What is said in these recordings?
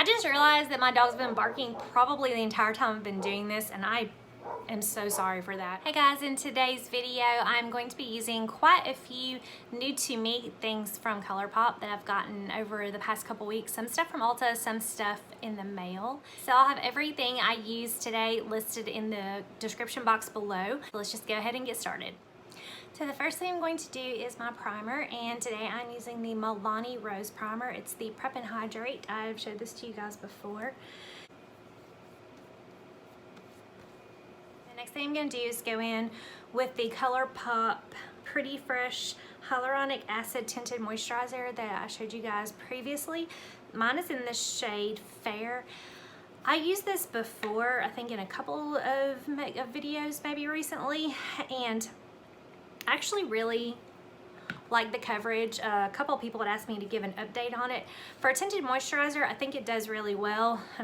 just realized that my dog's been barking probably the entire time I've been doing this, and I am so sorry for that. Hey guys, in today's video, I'm going to be using quite a few new to me things from ColourPop that I've gotten over the past couple weeks. Some stuff from Ulta, some stuff in the mail. So I'll have everything I used today listed in the description box below. Let's just go ahead and get started. So the first thing I'm going to do is my primer, and today I'm using the Milani Rose Primer. It's the Prep and Hydrate. I've showed this to you guys before. The next thing I'm going to do is go in with the ColourPop Pretty Fresh Hyaluronic Acid Tinted Moisturizer that I showed you guys previously. Mine is in the shade Fair. I used this before, I think in a couple of videos maybe recently, and I actually really like the coverage. A couple of people had asked me to give an update on it. For a tinted moisturizer, I think it does really well. I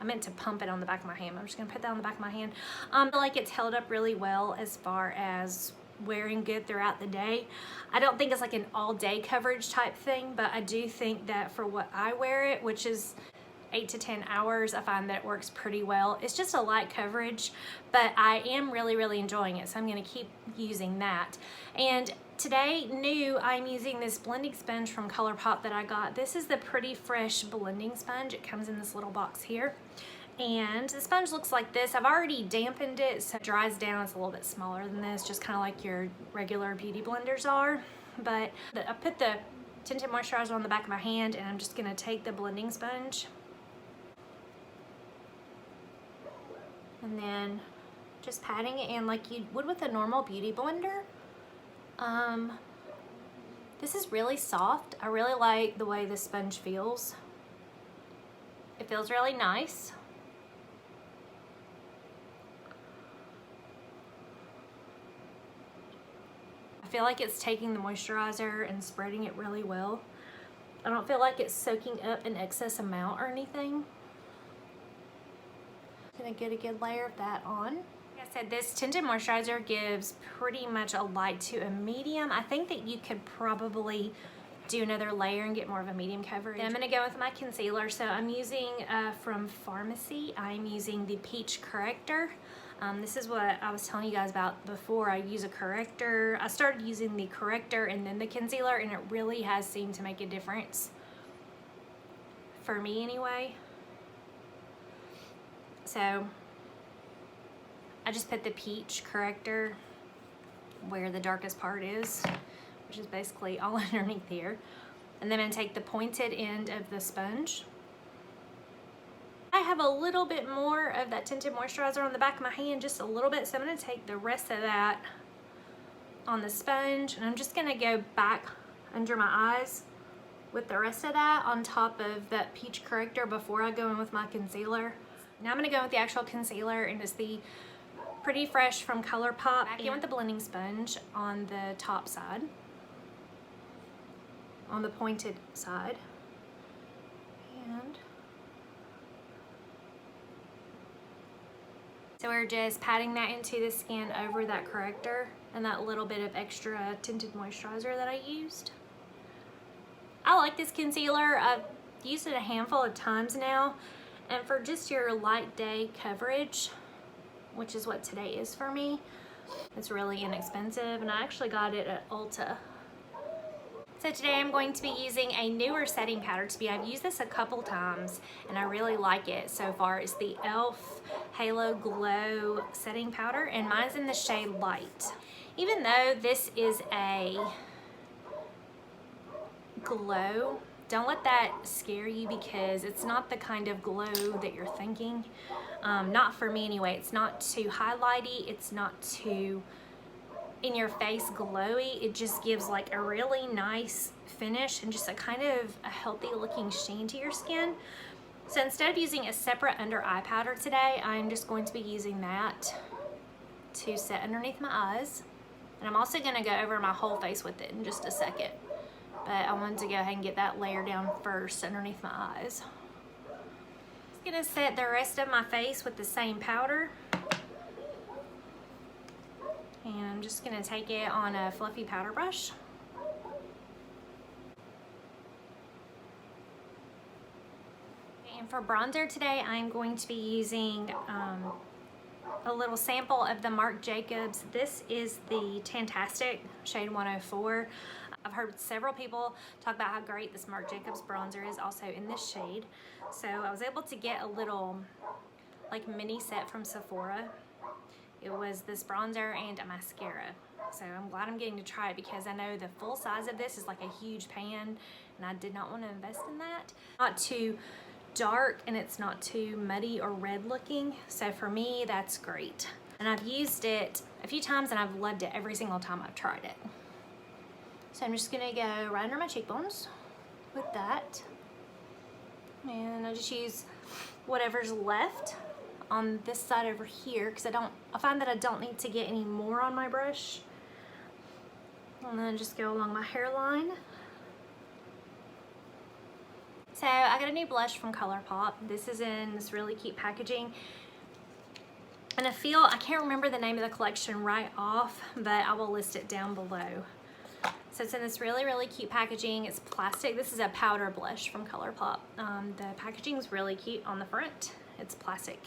meant to pump it on the back of my hand. I'm just gonna put that on the back of my hand. I feel like it's held up really well as far as wearing good throughout the day. I don't think it's like an all day coverage type thing, but I do think that for what I wear it, which is 8 to 10 hours, I find that it works pretty well. It's just a light coverage, but I am really enjoying it, so I'm gonna keep using that. And today, new, I'm using this blending sponge from ColourPop that I got. This is the Pretty Fresh blending sponge. It comes in this little box here. And the sponge looks like this. I've already dampened it, so it dries down. It's a little bit smaller than this, just kind of like your regular beauty blenders are. But I put the tinted moisturizer on the back of my hand, and I'm just gonna take the blending sponge and then just patting it in like you would with a normal beauty blender. This is really soft. I really like the way this sponge feels. It feels really nice. I feel like it's taking the moisturizer and spreading it really well. I don't feel like it's soaking up an excess amount or anything. Gonna get a good layer of that on. Like I said, this tinted moisturizer gives pretty much a light to a medium. I think that you could probably do another layer and get more of a medium coverage. Then I'm gonna go with my concealer. So I'm using from Farmasi, I'm using the Peach Corrector. This is what I was telling you guys about before. I use a corrector. I started using the corrector and then the concealer, and it really has seemed to make a difference. For me anyway. So I just put the Peach Corrector where the darkest part is, which is basically all underneath here. And then I'm gonna take the pointed end of the sponge. I have a little bit more of that tinted moisturizer on the back of my hand, just a little bit. So I'm gonna take the rest of that on the sponge, and I'm just gonna go back under my eyes with the rest of that on top of that Peach Corrector before I go in with my concealer. Now I'm gonna go with the actual concealer, and it's the Pretty Fresh from ColourPop. Back in with the blending sponge on the top side, on the pointed side. And so we're just patting that into the skin over that corrector and that little bit of extra tinted moisturizer that I used. I like this concealer. I've used it a handful of times now. And for just your light day coverage, which is what today is for me, it's really inexpensive, and I actually got it at Ulta. So today I'm going to be using a newer setting powder to me. I've used this a couple times and I really like it so far. It's the e.l.f. Halo Glow setting powder, and mine's in the shade Light. Even though this is a glow, don't let that scare you, because it's not the kind of glow that you're thinking. Not for me anyway. It's not too highlighty. It's not too in your face glowy. It just gives like a really nice finish and just a kind of a healthy looking sheen to your skin. So instead of using a separate under eye powder today, I'm just going to be using that to set underneath my eyes. And I'm also gonna go over my whole face with it in just a second. But I wanted to go ahead and get that layer down first underneath my eyes. I'm just gonna set the rest of my face with the same powder. And I'm just gonna take it on a fluffy powder brush. And for bronzer today, I'm going to be using a little sample of the Marc Jacobs. This is the Tantastic shade 104. I've heard several people talk about how great this Marc Jacobs bronzer is also in this shade. So I was able to get a little like mini set from Sephora. It was this bronzer and a mascara. So I'm glad I'm getting to try it because I know the full size of this is like a huge pan and I did not want to invest in that. Not too dark and it's not too muddy or red looking. So for me, that's great. And I've used it a few times and I've loved it every single time I've tried it. So I'm just gonna go right under my cheekbones with that. And I just use whatever's left on this side over here because I find that I don't need to get any more on my brush. And then just go along my hairline. So I got a new blush from ColourPop. This is in this really cute packaging. And I can't remember the name of the collection right off, but I will list it down below. So it's in this really, really cute packaging. It's plastic. This is a powder blush from ColourPop. The packaging is really cute on the front. It's plastic.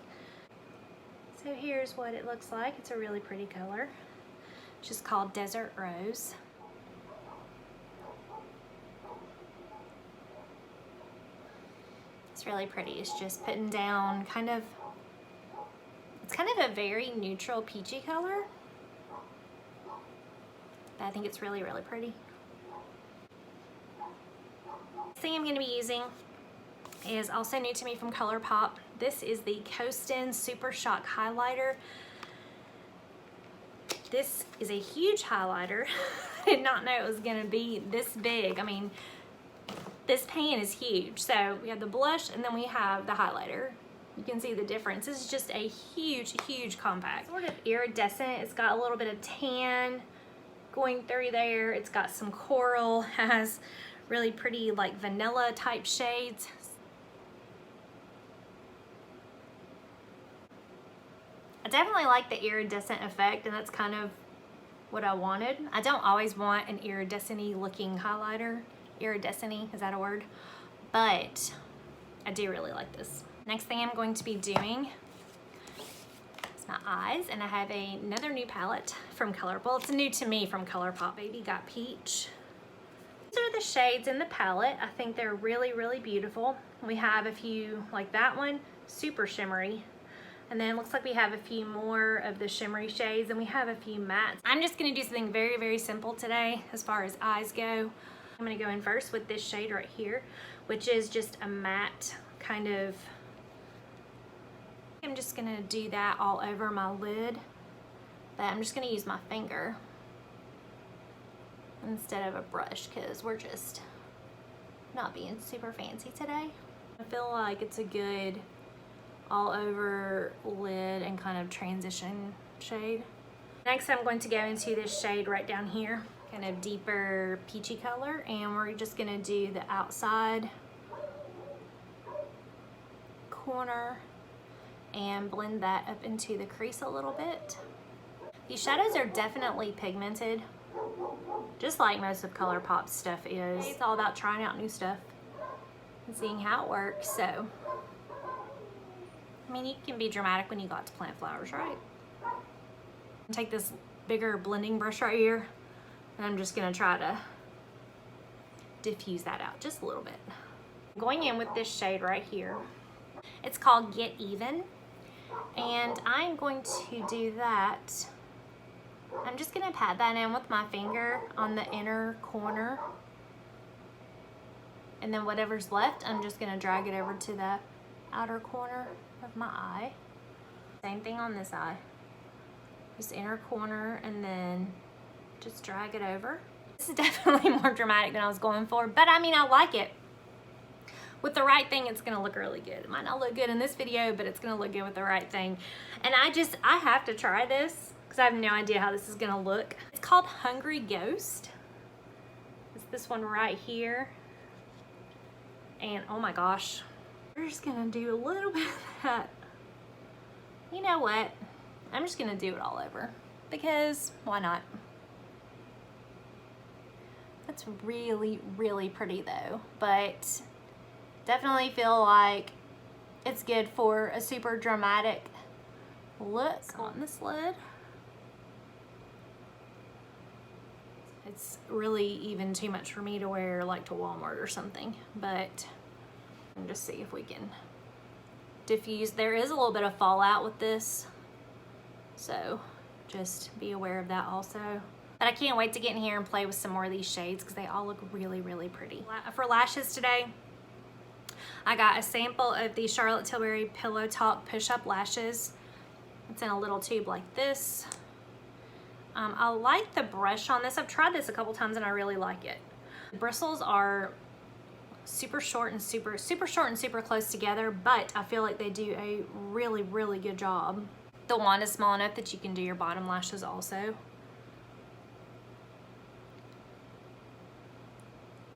So here's what it looks like. It's a really pretty color. It's just called Desert Rose. It's really pretty. It's just putting down it's kind of a very neutral peachy color. But I think it's really, really pretty. Next thing I'm going to be using is also new to me from ColourPop. This is the Coastin Super Shock Highlighter. This is a huge highlighter. I did not know it was going to be this big. I mean, this pan is huge. So we have the blush and then we have the highlighter. You can see the difference. This is just a huge, huge compact. Sort of iridescent. It's got a little bit of tan going through there. It's got some coral, has really pretty like vanilla type shades. I definitely like the iridescent effect and that's kind of what I wanted. I don't always want an iridescent-y looking highlighter. Iridescent-y, is that a word? But I do really like this. Next thing I'm going to be doing is my eyes, and I have another new palette from ColourPop. Well, it's new to me from ColourPop. Baby Got Peach. These are the shades in the palette. I think they're really, really beautiful. We have a few, like that one, super shimmery. And then it looks like we have a few more of the shimmery shades and we have a few mattes. I'm just gonna do something very, very simple today as far as eyes go. I'm gonna go in first with this shade right here, which is just a matte kind of, I'm just gonna do that all over my lid, but I'm just gonna use my finger instead of a brush because we're just not being super fancy today. I feel like it's a good all over lid and kind of transition shade. Next I'm going to go into this shade right down here, kind of deeper peachy color, and we're just gonna do the outside corner and blend that up into the crease a little bit. These shadows are definitely pigmented, just like most of ColourPop's stuff is. It's all about trying out new stuff and seeing how it works, so. I mean, you can be dramatic when you got to plant flowers, right? Take this bigger blending brush right here, and I'm just gonna try to diffuse that out just a little bit. Going in with this shade right here. It's called Get Even, and I'm going to do that. I'm just gonna pat that in with my finger on the inner corner, and then whatever's left, I'm just gonna drag it over to the outer corner of my eye. Same thing on this eye. Just inner corner and then just drag it over. This is definitely more dramatic than I was going for, but I mean, I like it. With the right thing, it's gonna look really good. It might not look good in this video, but it's gonna look good with the right thing. And I have to try this because I have no idea how this is gonna look. It's called Hungry Ghost. It's this one right here. And oh my gosh, we're just gonna do a little bit of that. You know what? I'm just gonna do it all over because why not? That's really, really pretty though, but definitely feel like It's good for a super dramatic look on this lid. It's really even too much for me to wear like to Walmart or something, but and just see if we can diffuse. There is a little bit of fallout with this, so just be aware of that also. But I can't wait to get in here and play with some more of these shades because they all look really, really pretty. For lashes today, I got a sample of the Charlotte Tilbury Pillow Talk Push-Up Lashes. It's in a little tube like this. I like the brush on this. I've tried this a couple times and I really like it. The bristles are super short and super close together, but I feel like they do a really, really good job. The wand is small enough that you can do your bottom lashes also.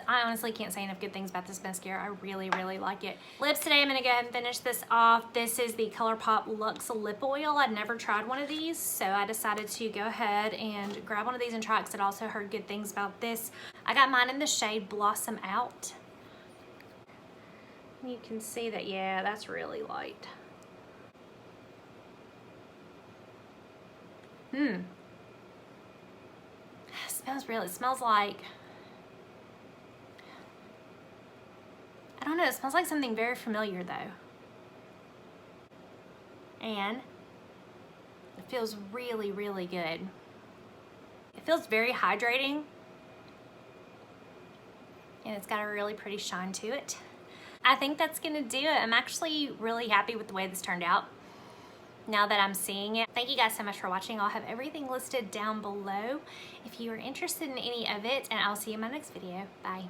I honestly can't say enough good things about this mascara. I really, really like it. Lips today, I'm gonna go ahead and finish this off. This is the ColourPop Luxe Lip Oil. I'd never tried one of these, so I decided to go ahead and grab one of these and try it because I'd also heard good things about this. I got mine in the shade Blossom Out. You can see that, yeah, that's really light. It smells real. It smells like, I don't know, it smells like something very familiar though. And it feels really, really good. It feels very hydrating. And it's got a really pretty shine to it. I think that's gonna do it. I'm actually really happy with the way this turned out now that I'm seeing it. Thank you guys so much for watching. I'll have everything listed down below if you are interested in any of it, and I'll see you in my next video. Bye.